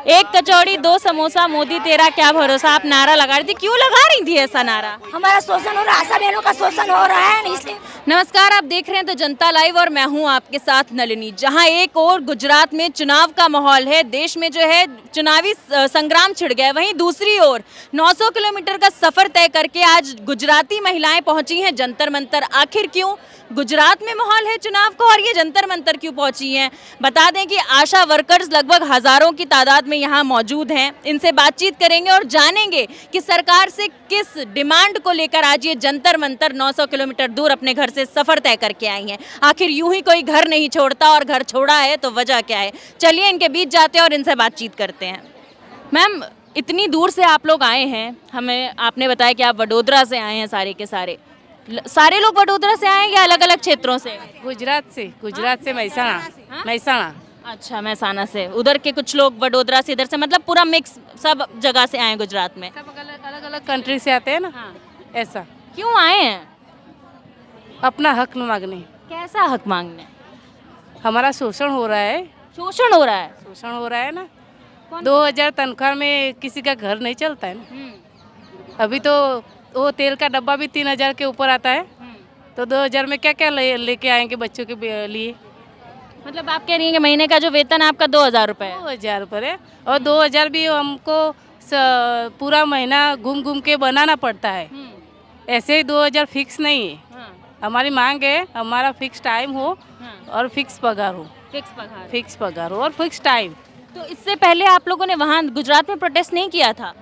एक कचौड़ी दो समोसा मोदी तेरा क्या भरोसा, आप नारा लगा रही थी, क्यों लगा रही थी ऐसा नारा? हमारा शोषण हो रहा है, आशा बहनों का शोषण हो रहा है इसलिए। नमस्कार, आप देख रहे हैं तो जनता लाइव और मैं हूं आपके साथ नलिनी। जहां एक और गुजरात में चुनाव का माहौल है, देश में जो है चुनावी संग्राम छिड़ गया है, वहीं दूसरी ओर 900 किलोमीटर का सफर तय करके आज गुजराती महिलाएं पहुंची हैं जंतर मंतर। आखिर क्यों गुजरात में माहौल है चुनाव का और ये जंतर मंतर क्यों पहुंची हैं? बता दें कि आशा वर्कर्स लगभग हजारों की तादाद में यहाँ मौजूद हैं। इनसे बातचीत करेंगे और जानेंगे कि सरकार से किस डिमांड को लेकर आज ये जंतर मंतर 900 किलोमीटर दूर अपने घर से सफर तय करके आई हैं। आखिर यूं ही कोई घर नहीं छोड़ता, और घर छोड़ा है तो वजह क्या है? चलिए इनके बीच जाते हैं और इनसे बातचीत करते हैं। मैम, इतनी दूर से आप लोग आए हैं, हमें आपने बताया कि आप वडोदरा से आए हैं। सारे लोग वडोदरा से आए हैं या अलग अलग क्षेत्रों से? गुजरात से महसाणा। महसाणा। अच्छा, महसाना से। उधर के कुछ लोग वडोदरा से, इधर से, मतलब पूरा मिक्स सब जगह से आए हैं गुजरात में। सब अलग अलग कंट्री से आते हैं ना। हाँ। ऐसा क्यों आए हैं? अपना हक मांगने। कैसा हक मांगने? हमारा शोषण हो रहा है। शोषण हो रहा है? शोषण हो रहा है ना। 2000 तनख्वाह में किसी का घर नहीं चलता है ना। अभी तो वो तेल का डब्बा भी 3000 के ऊपर आता है, तो 2000 में क्या क्या लेके आएंगे बच्चों के लिए? मतलब आप कह रही हैं कि महीने का जो वेतन आपका 2000 रुपये है? 2000 रुपये है, और 2000 भी हमको पूरा महीना घूम घूम के बनाना पड़ता है। ऐसे ही 2000 फिक्स नहीं है। हमारी मांग है हमारा फिक्स टाइम हो और फिक्स पगार हो। फिक्स पगार हो और फिक्स टाइम। तो इससे पहले आप लोगों ने वहाँ गुजरात में प्रोटेस्ट नहीं किया था?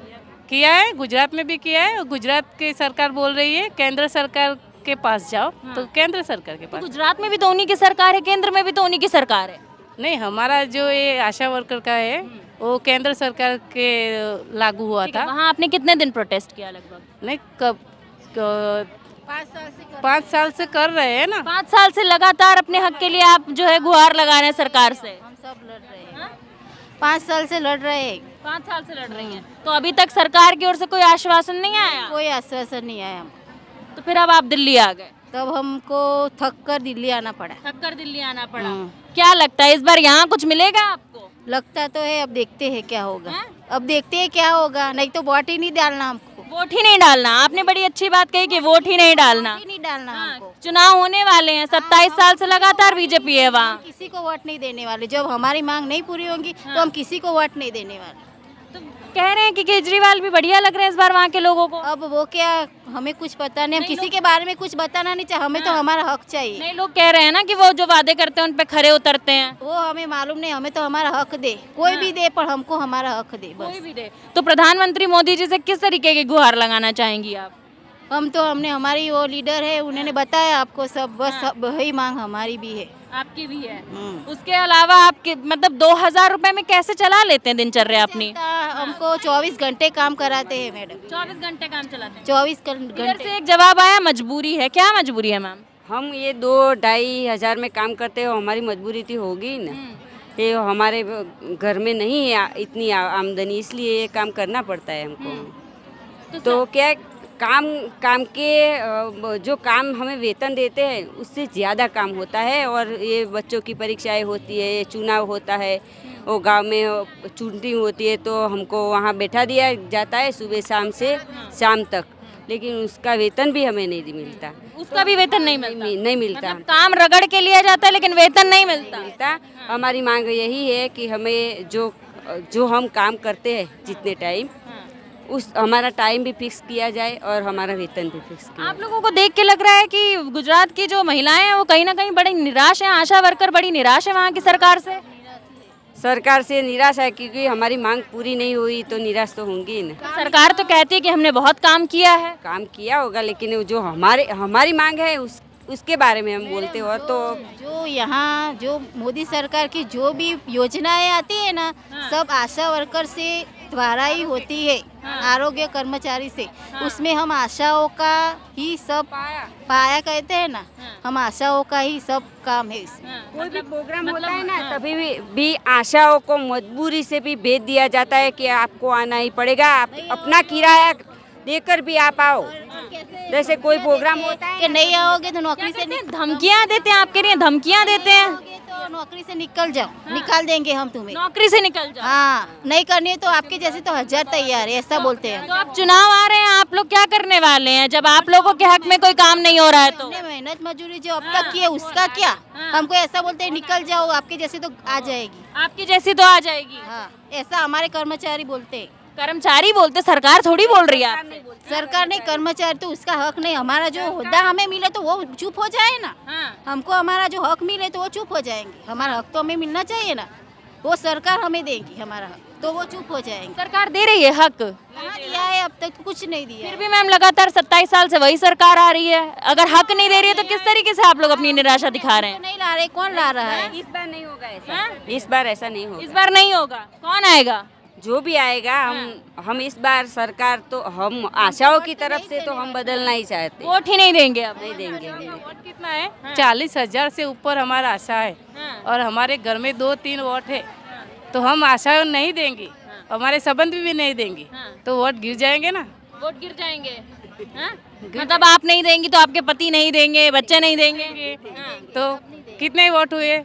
किया है, गुजरात में भी किया है। गुजरात की सरकार बोल रही है केंद्र सरकार के पास जाओ, तो केंद्र सरकार के पास। तो गुजरात में भी तो उन्हीं की सरकार है, केंद्र में भी तो उन्हीं की सरकार है। नहीं, हमारा जो ये आशा वर्कर का है वो केंद्र सरकार के लागू हुआ था। वहाँ आपने कितने दिन प्रोटेस्ट किया लगभग? नहीं, कब 5 साल से कर रहे हैं ना। 5 साल से लगातार अपने हक के लिए आप जो है गुहार लगा रहे हैं सरकार से। हम सब लड़ रहे हैं, 5 साल से लड़ रहे हैं। 5 साल से लड़ रही हैं, तो अभी तक सरकार की ओर से कोई आश्वासन नहीं आया? कोई आश्वासन नहीं आया हमको। तो फिर अब आप दिल्ली आ गए? तब हमको थक कर दिल्ली आना पड़ा। दिल्ली आना पड़ा। क्या लगता है इस बार यहाँ कुछ मिलेगा आपको? लगता तो है, अब देखते हैं क्या होगा। अब देखते हैं क्या होगा, नहीं तो वोट ही नहीं डालना हमको। वोट ही नहीं डालना? आपने बड़ी अच्छी बात कही कि वोट ही नहीं डालना। वोट ही नहीं डालना हमको। चुनाव होने वाले हैं, 27 साल से लगातार बीजेपी है वहाँ। किसी को वोट नहीं देने वाले। जब हमारी मांग नहीं पूरी होगी तो हम किसी को वोट नहीं देने वाले। तो कह रहे हैं कि केजरीवाल भी बढ़िया लग रहे हैं इस बार वहाँ के लोगों को। अब वो क्या, हमें कुछ पता नहीं, हम किसी के बारे में कुछ बताना नहीं चाहिए। हमें तो हमारा हक चाहिए। नहीं, लोग कह रहे हैं ना कि वो जो वादे करते हैं उन पे खरे उतरते हैं। वो हमें मालूम नहीं, हमें तो हमारा हक दे, कोई भी दे, पर हमको हमारा हक दे बस। कोई भी दे। तो प्रधानमंत्री मोदी जी से किस तरीके की गुहार लगाना चाहेंगी आप? हमने हमारी वो लीडर है, उन्होंने बताया आपको सब, बस सब वही मांग हमारी भी है। आपकी भी है? उसके अलावा आपके मतलब 2000 रुपए में कैसे चला लेते हैं दिनचर्या अपनी? हमको 24 घंटे काम कराते हैं मैडम। 24 घंटे काम चलाते हैं? 24 इधर घंटे। से एक जवाब आया मजबूरी है। क्या मजबूरी है मैम? हम ये 2-2.5 हज़ार में काम करते हो, हमारी मजबूरी तो होगी ना। ये हमारे घर में नहीं है इतनी आमदनी, इसलिए ये काम करना पड़ता है हमको। तो क्या काम के जो काम हमें वेतन देते हैं उससे ज़्यादा काम होता है, और ये बच्चों की परीक्षाएं होती है, चुनाव होता है, वो गांव में चुनती होती है, तो हमको वहाँ बैठा दिया जाता है सुबह शाम से शाम तक, लेकिन उसका वेतन भी हमें नहीं मिलता। उसका भी वेतन नहीं मिलता? नहीं मिलता। मतलब काम रगड़ के लिया जाता है लेकिन वेतन नहीं मिलता। हमारी मांग यही है कि हमें जो हम काम करते हैं जितने टाइम, उस हमारा टाइम भी फिक्स किया जाए और हमारा वेतन भी फिक्स किया। आप लोगों को देख के लग रहा है कि गुजरात की जो महिलाएं हैं वो कहीं ना कहीं बड़ी निराश हैं, आशा वर्कर बड़ी निराश है वहाँ की सरकार से। सरकार से निराश है क्योंकि हमारी मांग पूरी नहीं हुई, तो निराश तो होंगी ना। सरकार तो कहती है कि हमने बहुत काम किया है। काम किया होगा, लेकिन जो हमारी मांग है उसके बारे में हम बोलते हो तो जो यहाँ जो मोदी सरकार की जो भी योजनाएं आती है ना, सब आशा वर्कर से द्वारा ही होती है। आरोग्य कर्मचारी से, उसमें हम आशाओं का ही सब पाया कहते हैं ना, हम आशाओं का ही सब काम है इसमें। कोई भी प्रोग्राम होता है ना, तभी भी आशाओं को मजबूरी से भी भेज दिया जाता है कि आपको आना ही पड़ेगा, आप अपना किराया देकर भी आप आओ। जैसे कोई प्रोग्राम होता है कि नहीं आओगे तो नौकरी से धमकियाँ देते हैं, आपके लिए धमकियाँ देते हैं। तो नौकरी से निकल जाओ, निकाल देंगे हम तुम्हें। नौकरी से निकल जाओ। हाँ, नहीं करनी है तो आपके जैसे तो 1000 तैयार है, ऐसा बोलते हैं। तो अब चुनाव आ रहे हैं, आप लोग क्या करने वाले हैं जब आप लोगों के हक में कोई काम नहीं हो रहा है तो? हमने मेहनत मजदूरी जो अब तक की है उसका क्या, हमको ऐसा बोलते हैं निकल जाओ, आपके जैसे तो आ जाएगी। आपकी जैसी तो आ जाएगी। हाँ, ऐसा हमारे कर्मचारी बोलते हैं। कर्मचारी बोलते, सरकार थोड़ी बोल रही है आपसे। सरकार नहीं, कर्मचारी तो उसका हक नहीं, हमारा जो होता हमें मिले तो वो चुप हो जाए ना। हमको हमारा जो हक मिले तो वो चुप हो जाएंगे, हमारा हक तो हमें मिलना चाहिए ना, वो सरकार हमें देगी हमारा हक, तो वो चुप हो जाएंगे। सरकार दे रही है हक, कहाँ दिया है अब तक, कुछ नहीं दिया फिर है। भी मैम लगातार 27 साल से वही सरकार आ रही है। अगर हक नहीं दे रही है तो किस तरीके से आप लोग अपनी निराशा दिखा रहे हैं? नहीं ला रहे, कौन ला रहा है? इस बार नहीं होगा ऐसा, इस बार ऐसा नहीं होगा। इस बार नहीं होगा, कौन आएगा? जो भी आएगा हम इस बार सरकार तो हम आशाओं की तरफ से तो हम बदलना ही चाहते हैं। वोट ही नहीं देंगे अब। नहीं देंगे हम। वोट कितना है? 40,000 से ऊपर हमारा आशा है और हमारे घर में 2-3 वोट है, तो हम आशा नहीं देंगे, हमारे संबंध भी नहीं देंगे, तो वोट गिर जाएंगे ना। वोट गिर जाएंगे। मतलब आप नहीं देंगी तो आपके पति नहीं देंगे, बच्चे नहीं देंगे। तो कितने वोट हुए?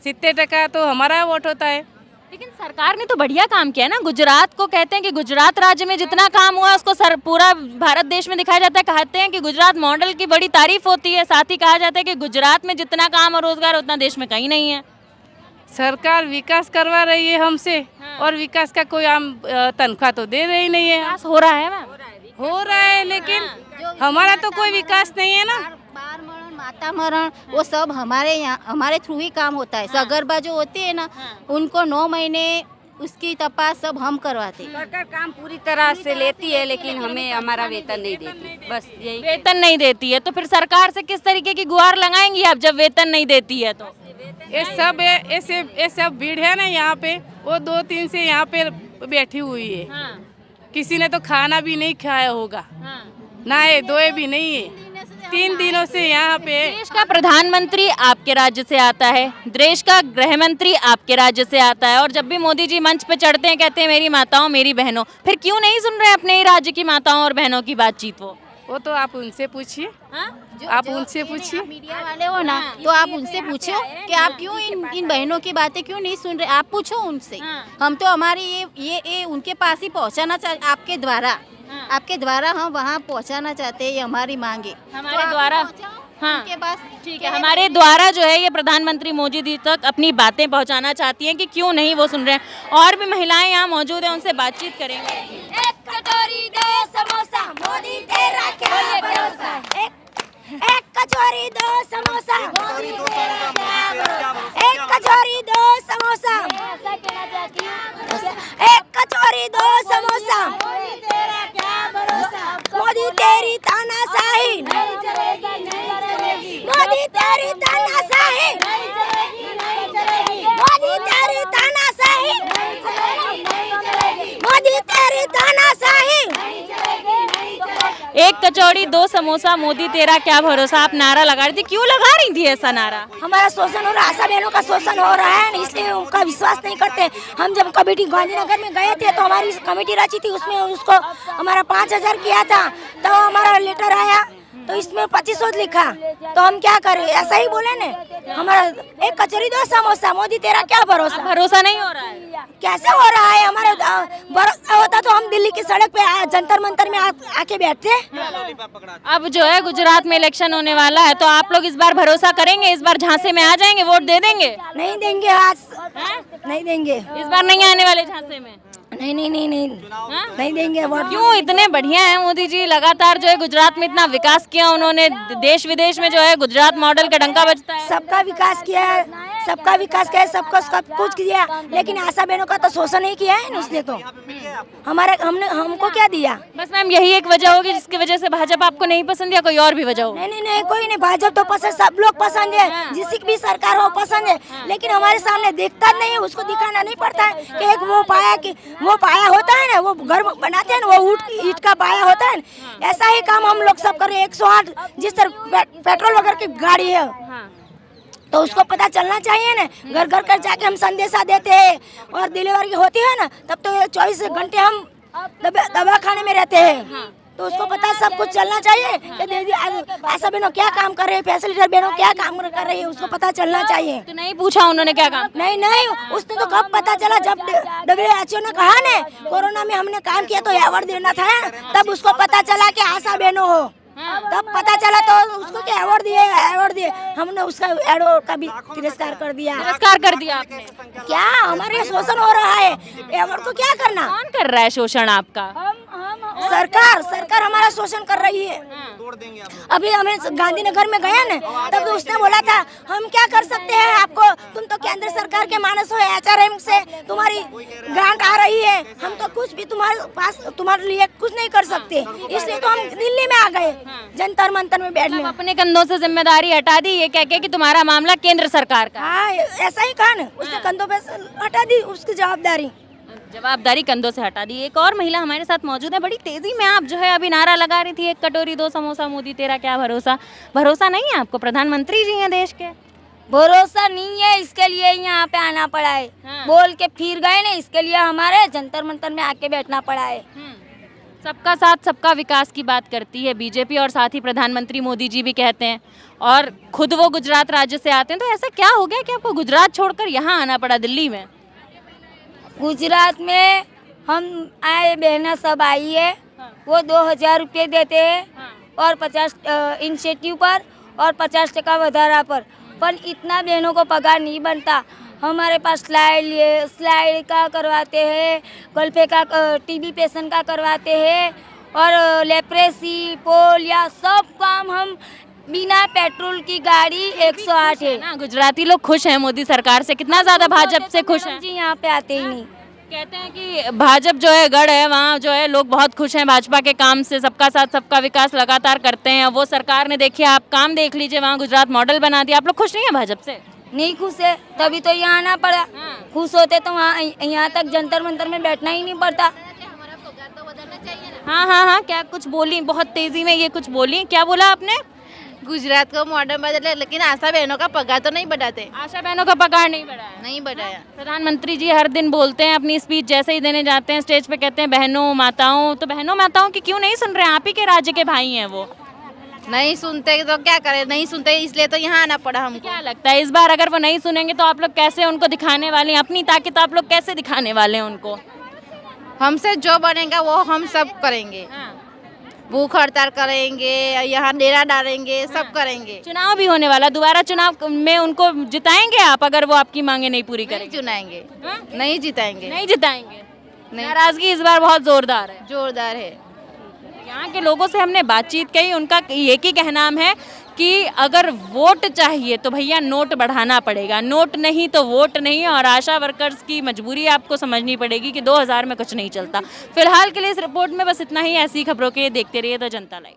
70% तो हमारा वोट होता है। लेकिन सरकार ने तो बढ़िया काम किया है ना। गुजरात को कहते हैं कि गुजरात राज्य में जितना काम हुआ उसको पूरा भारत देश में दिखाया जाता है। कहते हैं कि गुजरात मॉडल की बड़ी तारीफ होती है, साथ ही कहा जाता है कि गुजरात में जितना काम और रोजगार उतना देश में कहीं नहीं है। सरकार विकास करवा रही है हमसे और विकास का कोई आम तनख्वाह तो दे रही नहीं है। विकास हो रहा है मैम, हो रहा है लेकिन हमारा तो कोई विकास नहीं है ना। बार मरण, माता मरण, वो सब हमारे यहाँ हमारे थ्रू ही काम होता है। सगर्भा जो होती है ना, उनको 9 महीने उसकी तपास सब हम करवाते हैं। सरकार काम पूरी तरह से लेती है लेकिन हमें हमारा वेतन नहीं देती, बस यही। वेतन नहीं देती है तो फिर सरकार से किस तरीके की गुहार लगाएंगी आप जब वेतन नहीं देती है तो? ये सब भीड़ है ना यहाँ पे, वो 2-3 से यहाँ पे बैठी हुई है। किसी ने तो खाना भी नहीं खाया होगा, नहाए धोए भी नहीं है। 3 दिनों से यहाँ पे। देश का प्रधानमंत्री आपके राज्य से आता है, देश का गृह मंत्री आपके राज्य से आता है, और जब भी मोदी जी मंच पे चढ़ते हैं कहते हैं मेरी माताओं मेरी बहनों, फिर क्यों नहीं सुन रहे अपने ही राज्य की माताओं और बहनों की बातचीत? वो तो आप उनसे पूछिए, आप उनसे पूछिए। मीडिया वाले हो ना, तो आप उनसे पूछो कि आप क्यों इन बहनों की बातें क्यों नहीं सुन रहे, आप पूछो उनसे। हम तो हमारी ये उनके पास ही पहुँचाना चाहते, आपके द्वारा हम वहाँ पहुँचाना चाहते हैं, ये हमारी मांगे हमारे द्वारा। हाँ उनके पास ठीक है, हमारे द्वारा जो है ये प्रधानमंत्री मोदी जी तक अपनी बातें पहुंचाना चाहती हैं कि क्यों नहीं वो सुन रहे हैं। और भी महिलाएं यहाँ मौजूद हैं, उनसे बातचीत करेंगे। एक कटोरी 2 समोसा, मोदी तेरा क्या भरोसा। एक कचौरी 2 समोसा, मोदी तेरा क्या भरोसा। एक कचौरी 2 समोसा, एक कचौरी 2 समोसा, मोदी तेरा क्या भरोसा। मोदी तेरी तानाशाही नहीं चलेगी, नहीं चलेगी। मोदी तेरी तानाशाही नहीं चलेगी, नहीं चलेगी। मोदी तेरी तानाशाही नहीं चलेगी, नहीं चलेगी। मोदी तेरी तानाशाही नहीं चलेगी, नहीं चलेगी। एक कचौड़ी 2 समोसा, मोदी तेरा क्या भरोसा, आप नारा लगा रही थी, क्यों लगा रही थी ऐसा नारा? हमारा शोषण हो रहा है, आशा बहनों का शोषण हो रहा है, इसलिए उनका विश्वास नहीं करते। हम जब कमेटी गांधीनगर में गए थे तो हमारी कमेटी रची थी, उसमें उसको हमारा 5,000 किया था, तो हमारा लेटर आया तो इसमें 2500 लिखा, तो हम क्या करें, ऐसा ही बोले ने। हमारा एक कचौरी 2 समोसा, मोदी तेरा क्या भरोसा। भरोसा नहीं हो रहा है, कैसे हो रहा है? हमारा भरोसा होता तो हम दिल्ली की सड़क पे जंतर मंतर में आके बैठते। अब जो है गुजरात में इलेक्शन होने वाला है, तो आप लोग इस बार भरोसा करेंगे, इस बार झांसे में आ जाएंगे, वोट दे देंगे? नहीं देंगे, आज नहीं देंगे, इस बार नहीं आने वाले झांसे में? नहीं नहीं नहीं नहीं नहीं देंगे वोट। क्यों? इतने बढ़िया हैं मोदी जी, लगातार जो है गुजरात में इतना विकास किया उन्होंने, देश विदेश में जो है गुजरात मॉडल का डंका बजता है। सबका विकास किया है, सबका विकास किया है, सबको सब कुछ किया, लेकिन आशा बहनों का तो शोषण ही किया है ना उसने। तो हमारे हमको क्या दिया? बस मैम यही एक वजह होगी जिसकी वजह से भाजपा आपको नहीं पसंद, या कोई और भी वजह हो? नहीं नहीं नहीं, कोई नहीं, भाजपा तो पसंद, सब लोग पसंद है, जिसकी भी सरकार हो पसंद है, लेकिन हमारे सामने दिखता नहीं है, उसको दिखाना नहीं पड़ता है कि एक वो पाया होता है ना, वो घर बनाते हैं ना, वो ईंट का पाया होता है ना, ऐसा ही काम हम लोग सब करें। 108 जिस तरह पेट्रोल वगैरह की गाड़ी है, तो उसको पता चलना चाहिए ना, घर घर कर जाके हम संदेशा देते हैं, और डिलीवरी होती है ना तब तो 24 घंटे हम दवा खाने में रहते हैं, तो उसको पता है सब कुछ चलना चाहिए कि दीदी आशा बहनों क्या काम कर रहे हैं, फैसिलिटेटर बहनों क्या काम कर रही है, उसको पता चलना चाहिए। तो नहीं पूछा उन्होंने क्या काम? नहीं उसने तो कब पता चला, जब WHO ने कहा ने कोरोना में हमने काम किया तो अवार्ड देना था, तब उसको पता चला कि आशा बहनों हो, तब पता चला तो उसको क्या अवार्ड दिए। हमने उसका अवार्ड का भी तिरस्कार कर दिया। तिरस्कार कर दिया आपने? क्या हमारे शोषण हो रहा है, अवार्ड को क्या करना? कौन कर रहा है शोषण आपका? सरकार हमारा शोषण कर रही है। अभी हमें गांधीनगर में गया ना, तब तो उसने बोला था हम क्या कर सकते हैं आपको, तुम तो केंद्र सरकार के मानस हो, HRM से तुम्हारी ग्रांट आ रही है, हम तो कुछ भी तुम्हारे लिए कुछ नहीं कर सकते, इसलिए तो हम दिल्ली में आ गए जंतर मंतर में बैठने। अपने कंधों से जिम्मेदारी हटा दी, ये कह के कि तुम्हारा मामला केंद्र सरकार का। हाँ ऐसा ही कहा ना, उसने कंधों पे हटा दी उसकी जवाबदारी कंधों से हटा दी। एक और महिला हमारे साथ मौजूद है। बड़ी तेजी में आप जो है अभी नारा लगा रही थी, एक कटोरी 2 समोसा मोदी तेरा क्या भरोसा। भरोसा नहीं है आपको? प्रधानमंत्री जी हैं देश के। भरोसा नहीं है, इसके लिए यहाँ पे आना पड़ा है। बोल के फिर गए ना, इसके लिए हमारे जंतर मंतर में आके बैठना पड़ा है। सबका साथ सबका विकास की बात करती है बीजेपी, और साथ ही प्रधानमंत्री मोदी जी भी कहते हैं, और खुद वो गुजरात राज्य से आते हैं। तो ऐसा क्या हो गया कि आपको गुजरात छोड़कर यहाँ आना पड़ा दिल्ली में? गुजरात में हम आए, बहना सब आई है, वो 2000 रुपये देते हैं और 50 इंसेंटिव पर और 50% वधारा पर इतना बहनों को पगार नहीं बनता। हमारे पास स्लाइड का करवाते हैं, गलफे का TB पेशेंट का करवाते हैं, और लेप्रेसी पोलिया सब काम हम बिना पेट्रोल की गाड़ी 108 है ना। गुजराती लोग खुश हैं मोदी सरकार से, कितना ज्यादा भाजपा से खुश हैं? जी यहाँ पे आते ही नहीं। कहते हैं कि भाजपा जो है गढ़ है, वहाँ जो है लोग बहुत खुश हैं भाजपा के काम से, सबका साथ सबका विकास लगातार करते हैं। वो सरकार ने देखिए, आप काम देख लीजिए, वहाँ गुजरात मॉडल बना दिया। आप लोग खुश नहीं है भाजपा से? नहीं खुश है, तभी तो यहाँ आना पड़ा। खुश होते तो वहाँ यहाँ तक जंतर मंतर में बैठना ही नहीं पड़ता। हाँ, क्या कुछ बोली? बहुत तेजी में ये कुछ बोली, क्या बोला आपने? गुजरात को मॉडल बदले, लेकिन आशा बहनों का पगार तो नहीं बढ़ाते। आशा बहनों का पगार नहीं बढ़ाया? नहीं बढ़ाया। प्रधानमंत्री जी हर दिन बोलते हैं, अपनी स्पीच जैसे ही देने जाते हैं स्टेज पे कहते हैं बहनों माताओं, तो बहनों माताओं की क्यों नहीं सुन रहे हैं? आप ही के राज्य के भाई हैं वो। नहीं सुनते तो क्या करें, नहीं सुनते इसलिए तो यहाँ आना पड़ा हमको। क्या लगता है इस बार अगर वो नहीं सुनेंगे तो आप लोग कैसे उनको दिखाने वाले हैं अपनी ताकत? आप लोग कैसे दिखाने वाले हैं उनको? हमसे जो बनेगा वो हम सब करेंगे। भूख हड़ताल करेंगे, यहाँ डेरा डालेंगे, सब करेंगे। चुनाव भी होने वाला, दोबारा चुनाव में उनको जिताएंगे आप अगर वो आपकी मांगे नहीं पूरी नहीं करेंगे? चुनाएंगे, नहीं जिताएंगे। नहीं जिताएंगे। नाराजगी इस बार बहुत जोरदार है। जोरदार है। यहाँ के लोगों से हमने बातचीत की, उनका एक ही कहना है कि अगर वोट चाहिए तो भैया नोट बढ़ाना पड़ेगा, नोट नहीं तो वोट नहीं। और आशा वर्कर्स की मजबूरी आपको समझनी पड़ेगी कि 2000 में कुछ नहीं चलता। फिलहाल के लिए इस रिपोर्ट में बस इतना ही। ऐसी खबरों के देखते रहिए द जनता लाइव।